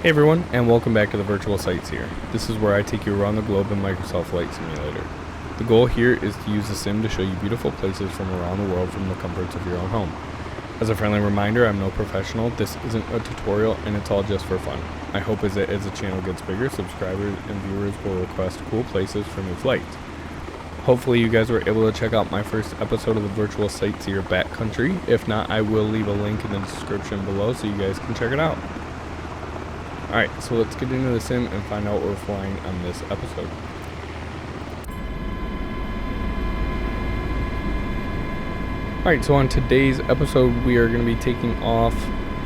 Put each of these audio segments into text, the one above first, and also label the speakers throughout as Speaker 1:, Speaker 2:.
Speaker 1: Hey everyone, and welcome back to the Virtual Sightseer. This is where I take you around the globe in Microsoft Flight Simulator. The goal here is to use the sim to show you beautiful places from around the world from the comforts of your own home. As a friendly reminder, I'm no professional, this isn't a tutorial, and it's all just for fun. My hope is that as the channel gets bigger, subscribers and viewers will request cool places for new flights. Hopefully you guys were able to check out my first episode of the Virtual Sightseer Backcountry. If not, I will leave a link in the description below so you guys can check it out. Alright, so let's get into the sim and find out what we're flying on this episode. Alright, so on today's episode we are going to be taking off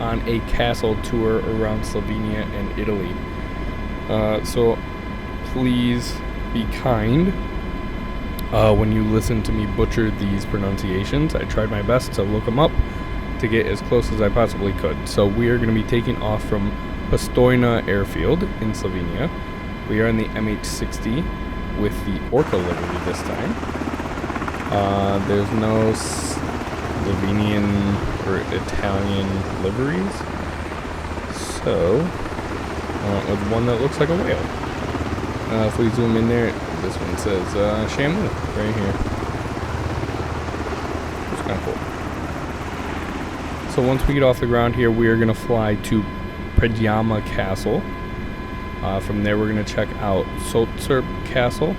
Speaker 1: on a castle tour around Slovenia and Italy. So please be kind when you listen to me butcher these pronunciations. I tried my best to look them up to get as close as I possibly could. So we are going to be taking off from Postojna Airfield in Slovenia. We are in the MH60 with the Orca livery this time. There's no Slovenian or Italian liveries, so I went with one that looks like a whale. If we zoom in there, this one says Shamu right here. It's kind of cool. So once we get off the ground here, we are going to fly to Predjama Castle. From there we're going to check out Socer Castle,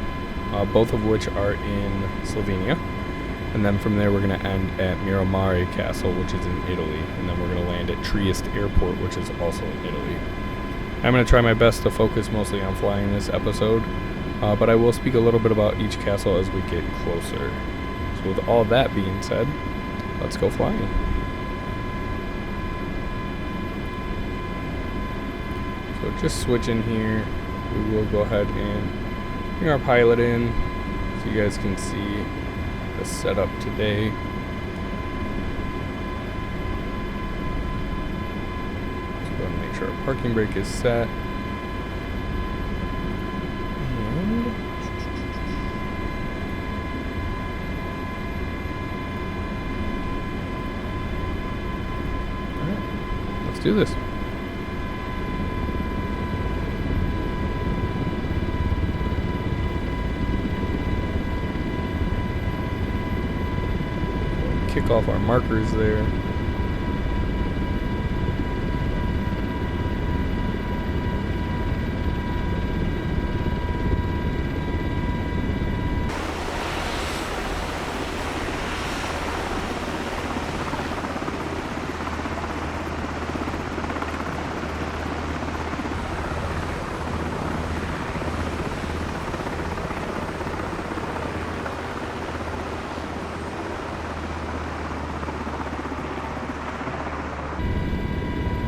Speaker 1: both of which are in Slovenia. And then from there we're going to end at Miramare Castle, which is in Italy. And then we're going to land at Trieste Airport, which is also in Italy. I'm going to try my best to focus mostly on flying this episode, but I will speak a little bit about each castle as we get closer. So with all that being said, let's go flying. So just switch in here, we will go ahead and bring our pilot in so you guys can see the setup today. Let's go ahead and make sure our parking brake is set. And alright, let's do this. Kick off our markers there.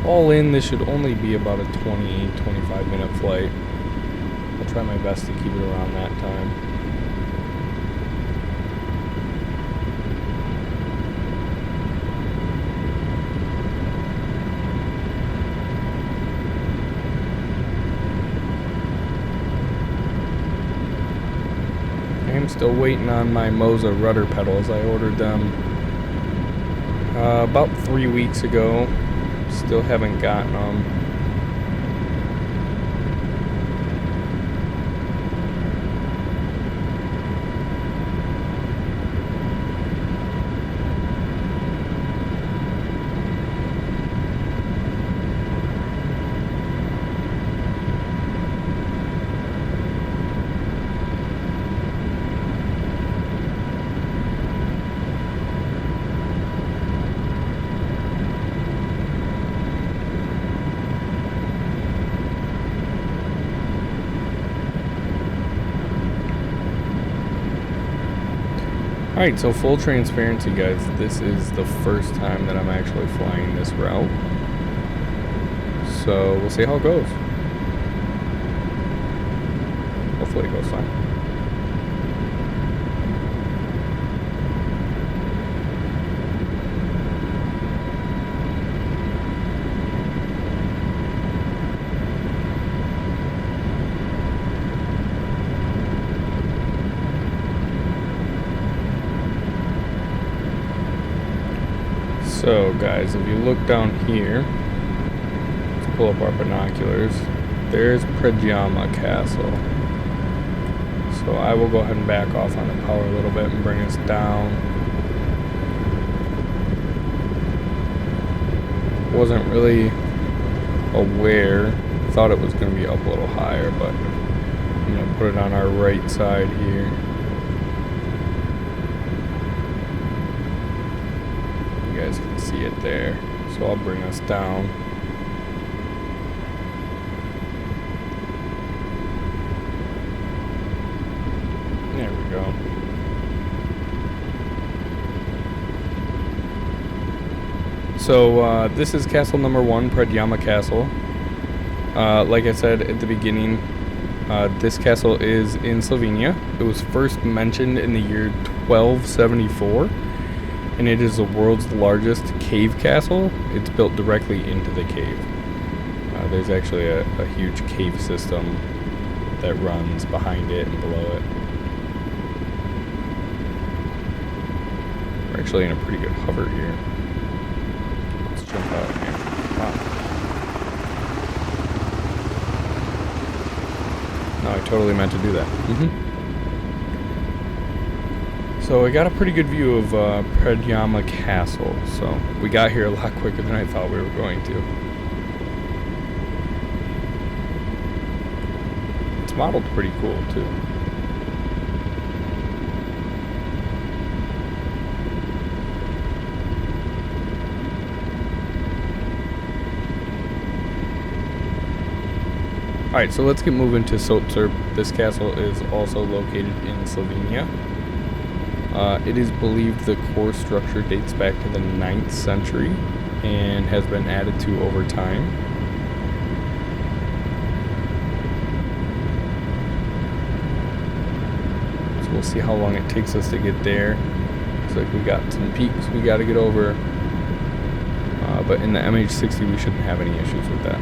Speaker 1: All in, this should only be about a 20-25 minute flight. I'll try my best to keep it around that time. I am still waiting on my Moza rudder pedals. I ordered them about 3 weeks ago. Still haven't gotten them. Alright, so full transparency guys, this is the first time that I'm actually flying this route. So we'll see how it goes. Hopefully it goes fine. So guys, if you look down here, pull up our binoculars. There's Preggiama Castle. So I will go ahead and back off on the power a little bit and bring us down. Wasn't really aware. Thought it was going to be up a little higher, but I'm going to put it on our right side here. You guys can see it there. So I'll bring us down. There we go. So this is castle number 1, Preggiama Castle. Like I said at the beginning, this castle is in Slovenia. It was first mentioned in the year 1274, and it is the world's largest cave castle. It's built directly into the cave. There's actually a huge cave system that runs behind it and below it. We're actually in a pretty good hover here. Let's jump out here. Wow. No, I totally meant to do that. So I got a pretty good view of Preggiama Castle. So we got here a lot quicker than I thought we were going to. It's modeled pretty cool too. Alright, so let's get moving to Sotsur. This castle is also located in Slovenia. It is believed the core structure dates back to the 9th century and has been added to over time. So we'll see how long it takes us to get there. Looks like we got some peaks we got to get over. But in the MH60 we shouldn't have any issues with that.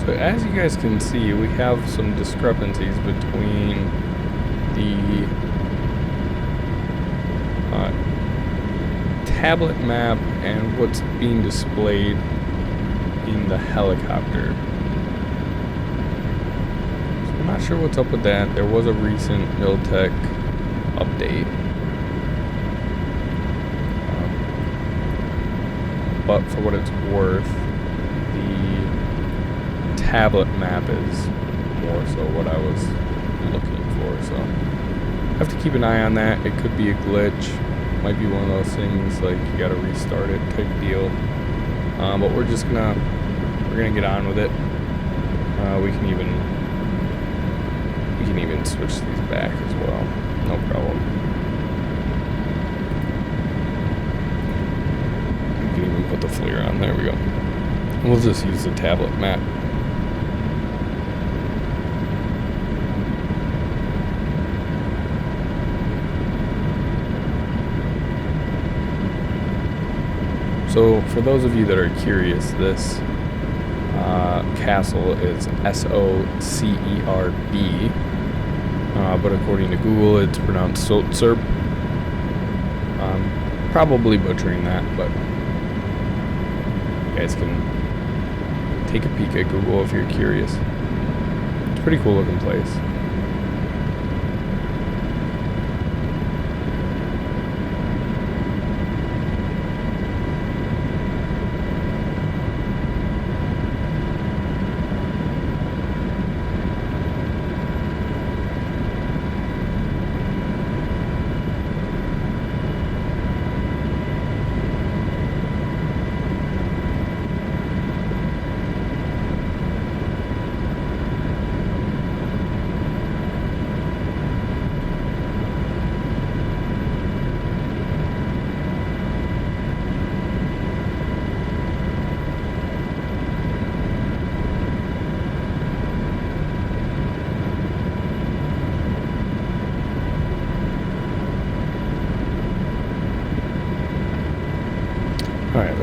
Speaker 1: So as you guys can see, we have some discrepancies between the tablet map and what's being displayed in the helicopter. So I'm not sure what's up with that. There was a recent Miltech update. But for what it's worth, the tablet map is more so what I was looking for, so I have to keep an eye on that. It could be a glitch, might be one of those things like you gotta restart it type deal, but we're gonna get on with it. We can even switch these back as well, no problem. We can even put the FLIR on, there we go. We'll just use the tablet map. So for those of you that are curious, this castle is S-O-C-E-R-B, but according to Google it's pronounced Sotsur. Probably butchering that, but you guys can take a peek at Google if you're curious. It's a pretty cool looking place.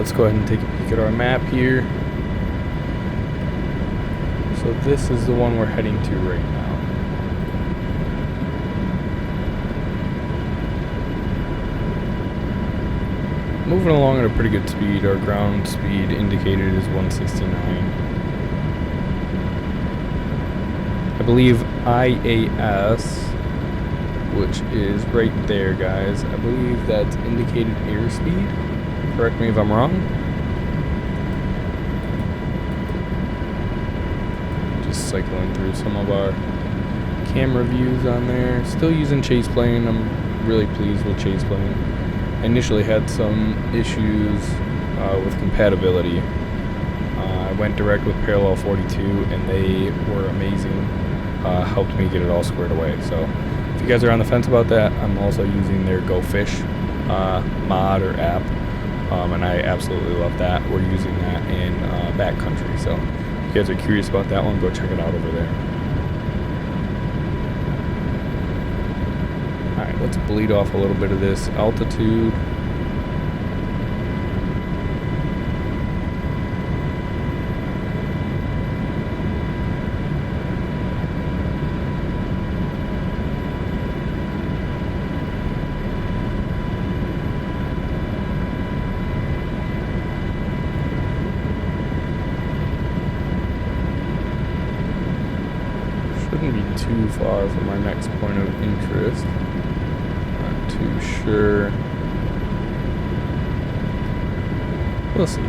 Speaker 1: let's go ahead and take a peek at our map here. So this is the one we're heading to right now. Moving along at a pretty good speed. Our ground speed indicated is 169. I believe IAS, which is right there, guys, I believe that's indicated airspeed. Correct me if I'm wrong. Just cycling through some of our camera views on there. Still using chase plane. I'm really pleased with chase plane. I initially had some issues with compatibility. I went direct with Parallel 42 and they were amazing. Helped me get it all squared away. So if you guys are on the fence about that, I'm also using their Go Fish mod or app, and I absolutely love that. We're using that in backcountry, so if you guys are curious about that one, go check it out over there. Alright, let's bleed off a little bit of this altitude. Shouldn't be too far from our next point of interest. Not too sure. We'll see.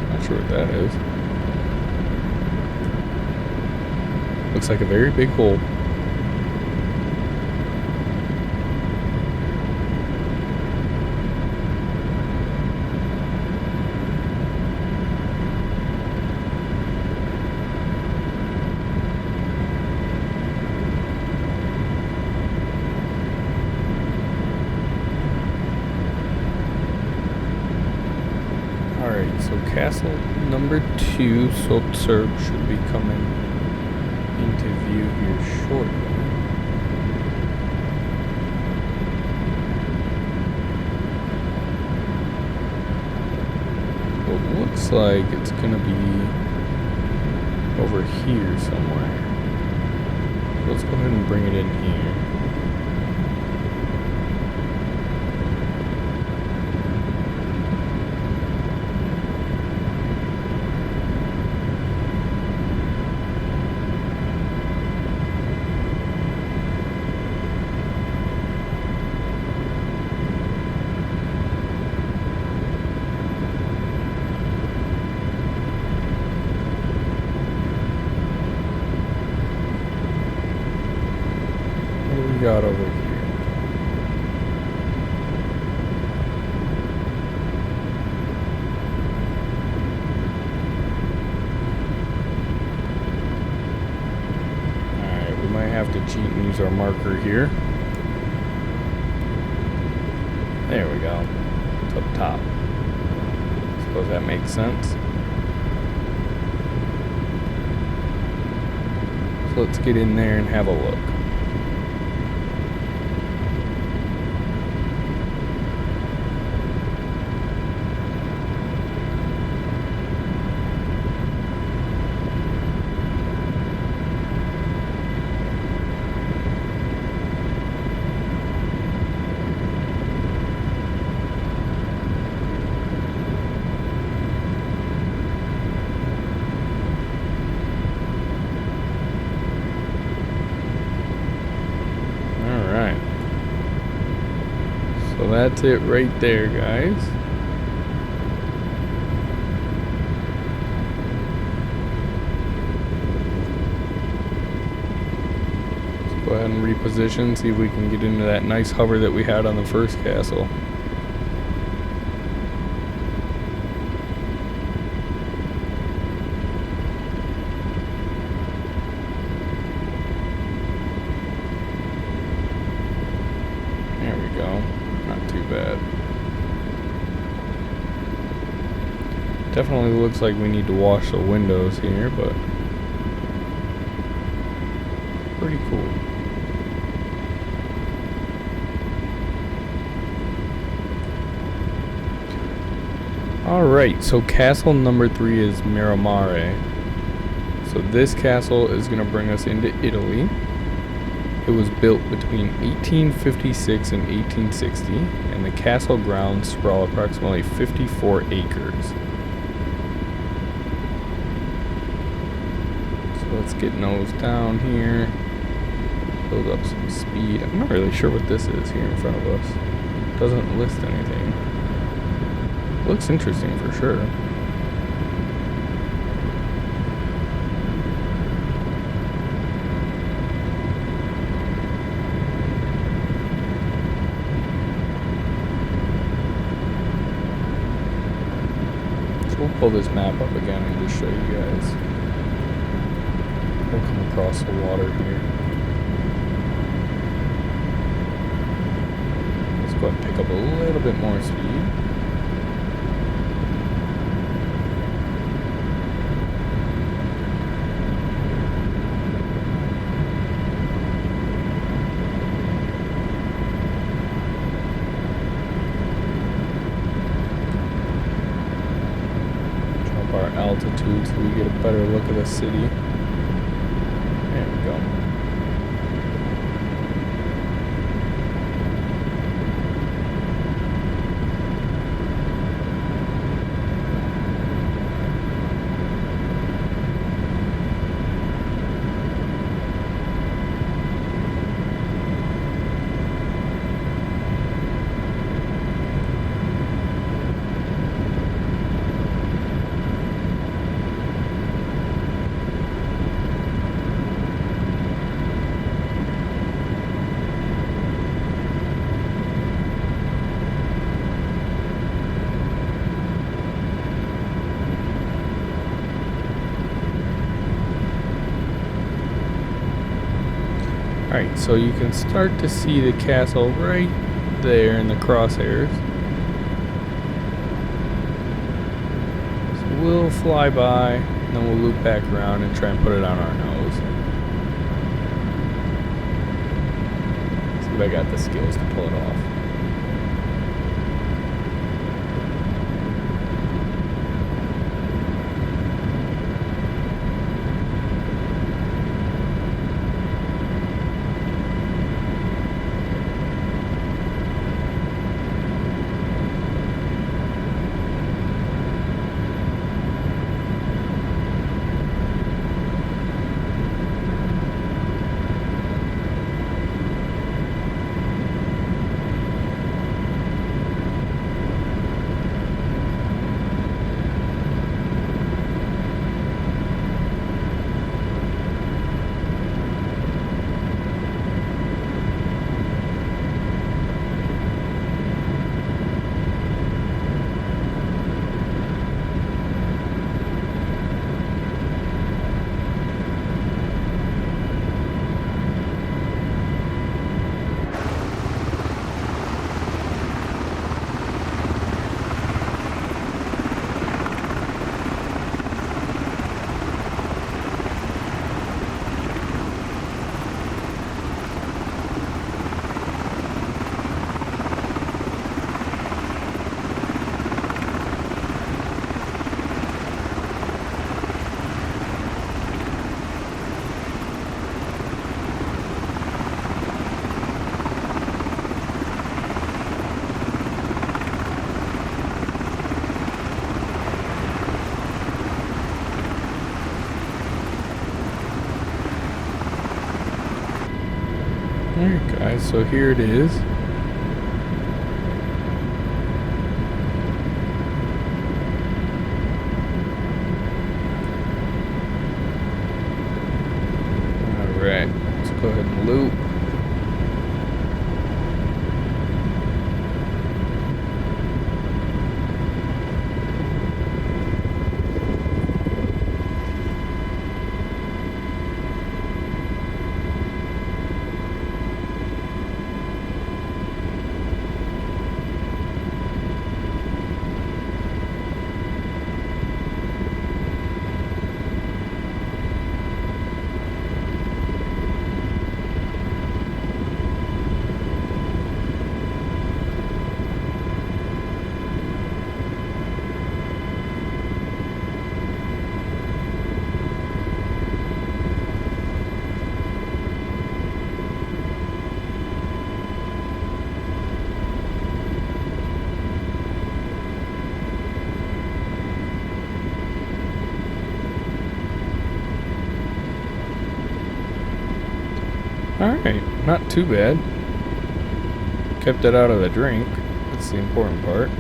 Speaker 1: Not sure what that is. Looks like a very big hole. Alright, so castle number 2, Sotserb, should be coming into view here shortly. Well, it looks like it's gonna be over here somewhere. Let's go ahead and bring it in here. Got over here. Alright, we might have to cheat and use our marker here. There we go. It's up top. Suppose that makes sense. So let's get in there and have a look. So that's it right there, guys. Let's go ahead and reposition, see if we can get into that nice hover that we had on the first castle. we go. Not too bad. Definitely looks like we need to wash the windows here, but pretty cool. Alright, so castle number 3 is Miramare. So this castle is going to bring us into Italy. It was built between 1856 and 1860, and the castle grounds sprawl approximately 54 acres. So let's get nose down here, build up some speed. I'm not really sure what this is here in front of us. It doesn't list anything. Looks interesting for sure. So we'll pull this map up again and just show you guys. We'll come across the water here. Let's go ahead and pick up a little bit more speed. Our altitude so we get a better look at the city. There we go. Alright, so you can start to see the castle right there in the crosshairs. So we'll fly by, and then we'll loop back around and try and put it on our nose. See if I got the skills to pull it off. Alright guys, so here it is. Alright, let's go ahead and loop. not too bad. Kept it out of the drink. That's the important part.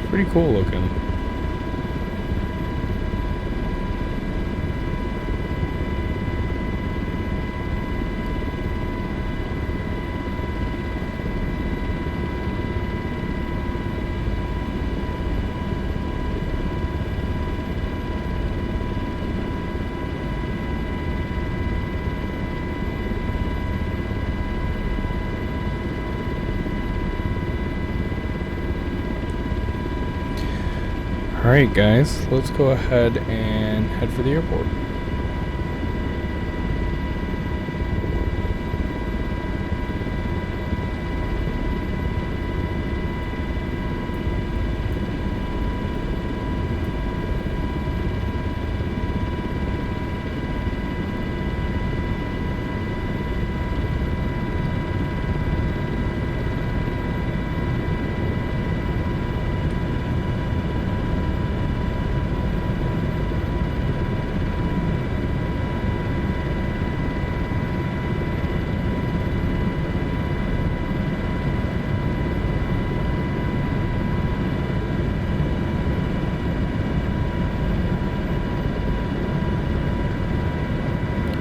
Speaker 1: Pretty cool looking. Alright guys, let's go ahead and head for the airport.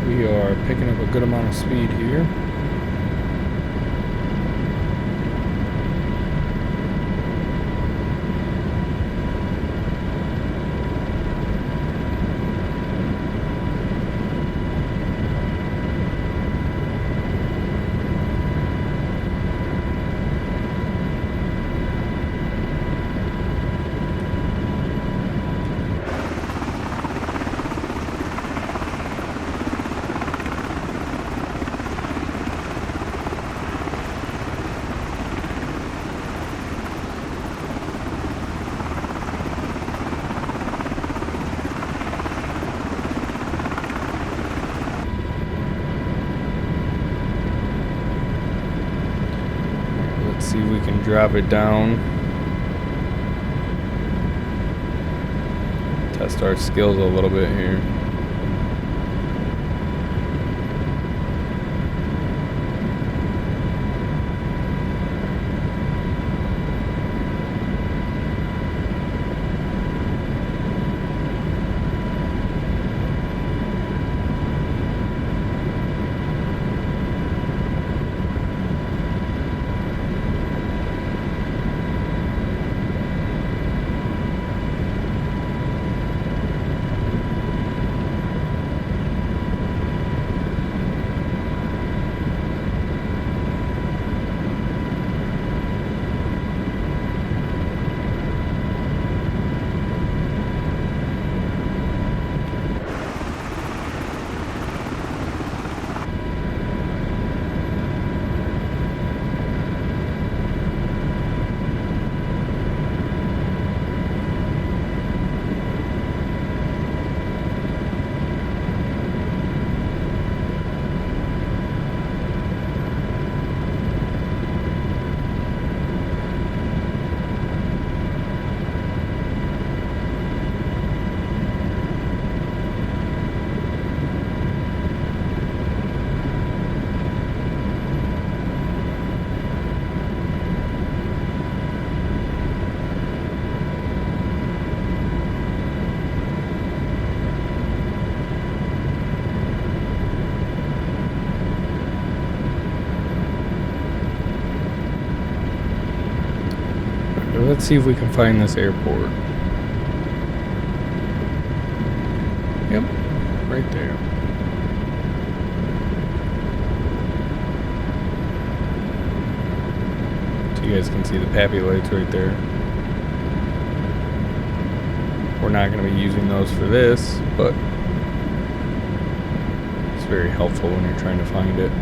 Speaker 1: We are picking up a good amount of speed here. See if we can drop it down. Test our skills a little bit here. Let's see if we can find this airport. Yep, right there. So you guys can see the pappy lights right there. We're not going to be using those for this, but it's very helpful when you're trying to find it.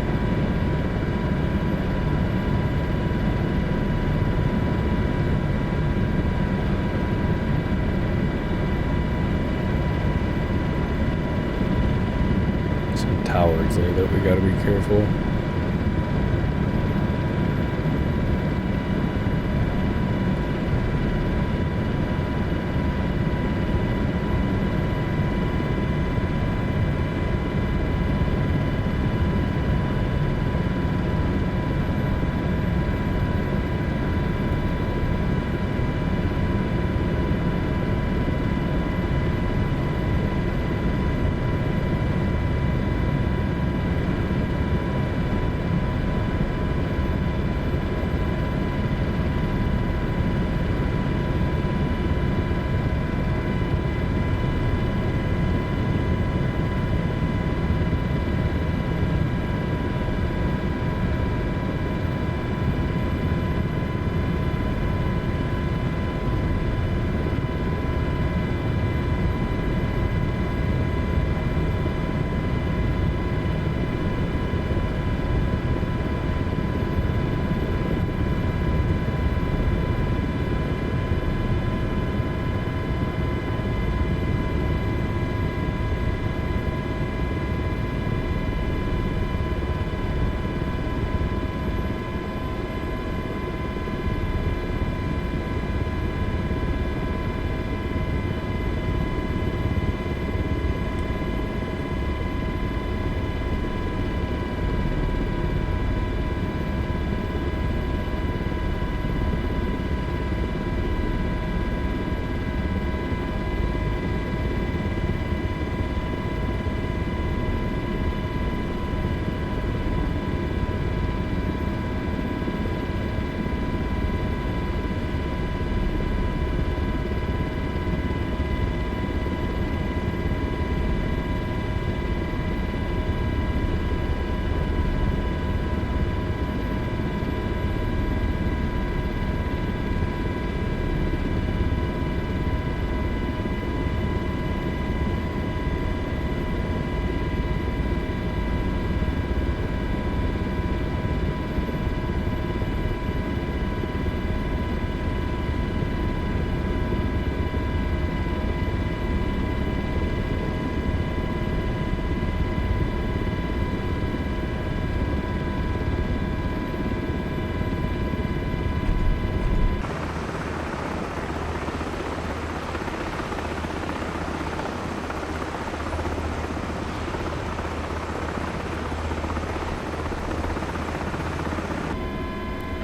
Speaker 1: cowards there that we gotta be careful.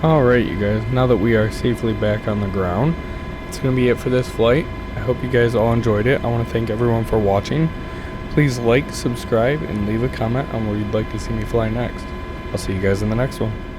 Speaker 1: Alright, you guys, now that we are safely back on the ground, it's going to be it for this flight. I hope you guys all enjoyed it. I want to thank everyone for watching. Please like, subscribe, and leave a comment on where you'd like to see me fly next. I'll see you guys in the next one.